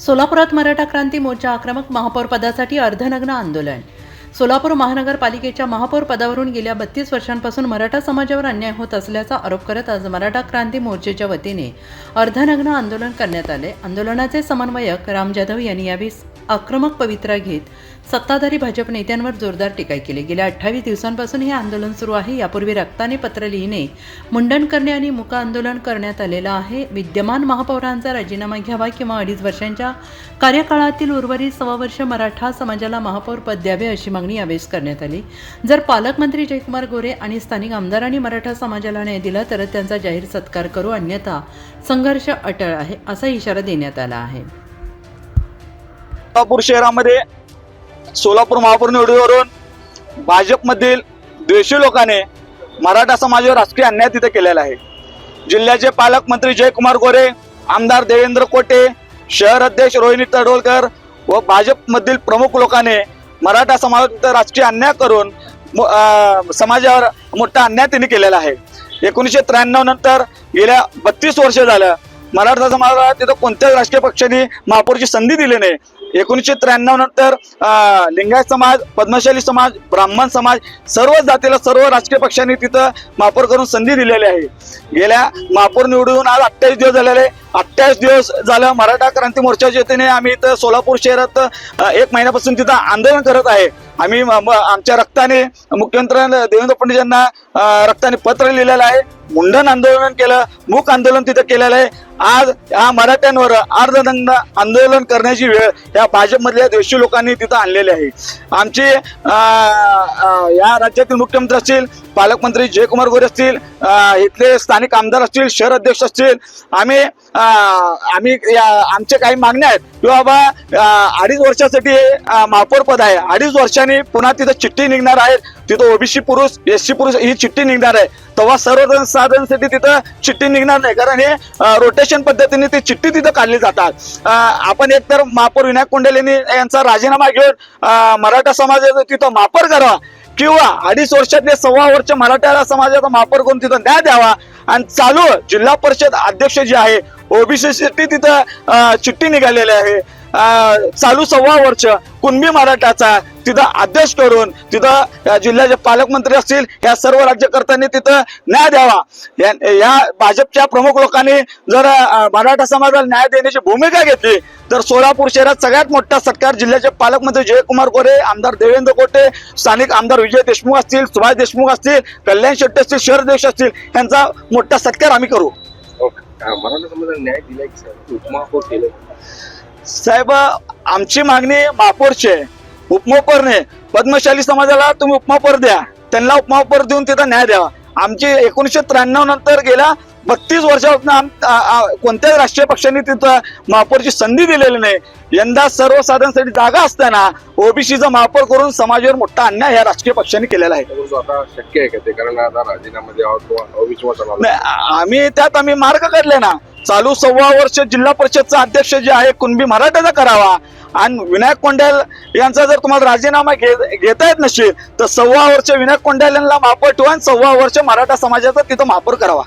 सोलापुरात मराठा क्रांती मोर्चा आक्रमक महापौर पदासाठी अर्धनग्न आंदोलन। सोलापूर महानगरपालिकेच्या महापौर पदावरून गेल्या 32 वर्षांपासून मराठा समाजावर अन्याय होत असल्याचा आरोप करत आज मराठा क्रांती मोर्चाच्या वतीने अर्धनग्न आंदोलन करण्यात आले। आंदोलनाचे समन्वयक राम जाधव यांनी यावेळी आक्रमक पवित्रा घेत सत्ताधारी भाजप नेत्यांवर जोरदार टीका केली। गेल्या 28 दिवसांपासून हे आंदोलन सुरू आहे। यापूर्वी रक्ताने पत्र लिहिणे, मुंडन करणे आणि मूक आंदोलन करण्यात आलेलं आहे। विद्यमान महापौरांचा राजीनामा घ्यावा किंवा 2.5 वर्षांच्या कार्यकाळातील उर्वरित 6 वर्ष मराठा समाजाला महापौर पद द्यावे अशी मागणी यावेळी करण्यात आली। जर पालकमंत्री जयकुमार गोरे आणि स्थानिक आमदारांनी मराठा समाजाला न्याय दिला तर त्यांचा जाहीर सत्कार करू, अन्यथा संघर्ष अटळ आहे असा इशारा देण्यात आला आहे। सोलापूर शहरामध्ये सोलापूर महापौर निवडीवरून भाजपमधील द्वेषी लोकांनी मराठा समाजावर राजकीय अन्याय तिथे केलेला आहे। जिल्ह्याचे पालकमंत्री जयकुमार गोरे, आमदार देवेंद्र कोटे, शहर अध्यक्ष रोहिणी तडोलकर व भाजपमधील प्रमुख लोकांनी मराठा समाजावर राजकीय अन्याय करून समाजावर मोठा अन्याय त्यांनी केलेला आहे। 1993 नंतर गेल्या 32 वर्ष झालं मराठा समाजाला तिथं कोणत्याच राजकीय पक्षांनी महापौरची संधी दिली नाही। 1993 नंतर लिंगायत समाज, पद्मशाली समाज, ब्राह्मण समाज सर्व जातीला सर्व राजकीय पक्षांनी तिथं महापौर करून संधी दिलेली आहे। गेल्या महापौर निवडून आज 28 दिवस झालेले। 28 दिवस झालं मराठा क्रांती मोर्चाच्या वतीने आम्ही इथं सोलापूर शहरात 1 महिन्यापासून तिथं आंदोलन करत आहे। आम्ही आमच्या रक्ताने मुख्यमंत्री देवेंद्र फडणवीस यांना रक्ताने पत्र लिहिलेलं आहे, मुंडन आंदोलन केलं, मूक आंदोलन तिथं केलेलं आहे। आज या मराठ्यांवर अर्धनग्न आंदोलन करण्याची वेळ या भाजपमधल्या द्वेषी लोकांनी तिथं आणलेली आहे। आमचे या राज्यातील मुख्यमंत्री असतील, पालकमंत्री जयकुमार गोरे असतील, इथले स्थानिक आमदार असतील, शहर अध्यक्ष असतील, आम्ही आमचे काही मागण्या आहेत की बाबा 2.5 वर्षासाठी महापौर पद आहे, 2.5 वर्षांनी पुन्हा तिथं चिठ्ठी निघणार आहे, तिथं ओबीसी पुरुष, एससी पुरुष ही चिठ्ठी निघणार आहे, तेव्हा सर्व साधनांसाठी तिथं चिठ्ठी निघणार नाही, कारण हे रोटेशन पद्धतीने ती चिठ्ठी तिथं काढली जातात। आपण एकतर महापौर विनायक कोंडेले यांचा राजीनामा घेऊन मराठा समाजाचं तिथं महापौर करावा किंवा 2.5 वर्षातले 6 वर्ष मराठा समाजाचा महापौर करून तिथं न्याय द्यावा आणि चालू जिल्हा परिषद अध्यक्ष जे आहे ओबीसी साठी तिथं चिठ्ठी निघालेली आहे। चालू 6 वर्ष कुणबी मराठाचा तिथं अध्यक्ष करून तिथं जिल्ह्याचे पालकमंत्री असतील या सर्व राज्यकर्त्यांनी तिथं न्याय द्यावा। या भाजपच्या प्रमुख लोकांनी जर मराठा समाजाला न्याय देण्याची भूमिका घेतली तर सोलापूर शहरात सगळ्यात मोठा सत्कार जिल्ह्याचे पालकमंत्री जयकुमार गोरे, आमदार देवेंद्र कोटे, स्थानिक आमदार विजय देशमुख असतील, सुभाष देशमुख असतील, कल्याण शेट्टी असतील, शहर अध्यक्ष असतील, यांचा मोठा सत्कार आम्ही करू। मराठा समाजाला न्याय दिलाय की उपमहापौर केलं? साहेब, आमची मागणी महापौरची आहे, उपमहापौर नाही। पद्मशाली समाजाला तुम्ही उपमहापौर द्या, त्यांना उपमहापौर देऊन तिथं न्याय द्यावा। आमची 1993 नंतर गेल्या 32 वर्षापासून कोणत्याच राष्ट्रीय पक्षांनी तिथं महापौरची संधी दिलेली नाही। यंदा सर्वसाधारणसाठी जागा असताना ओबीसीचा महापौर करून समाजावर मोठा अन्याय या राजकीय पक्षांनी केलेला आहे। आता शक्य आहे का ते? कारण आता राजीनामध्ये आम्ही मार्ग काढले ना। चालू 6 वर्ष जिल्हा परिषदचा अध्यक्ष जे आहे कुणबी मराठाचा करावा आणि विनायक कोंडेल यांचा जर तुम्हाला राजीनामा घेता येत नसेल तर 6 वर्ष विनायक कोंडेल यांना महापौर ठेवा आणि 6 वर्ष मराठा समाजाचा तिथं महापौर करावा।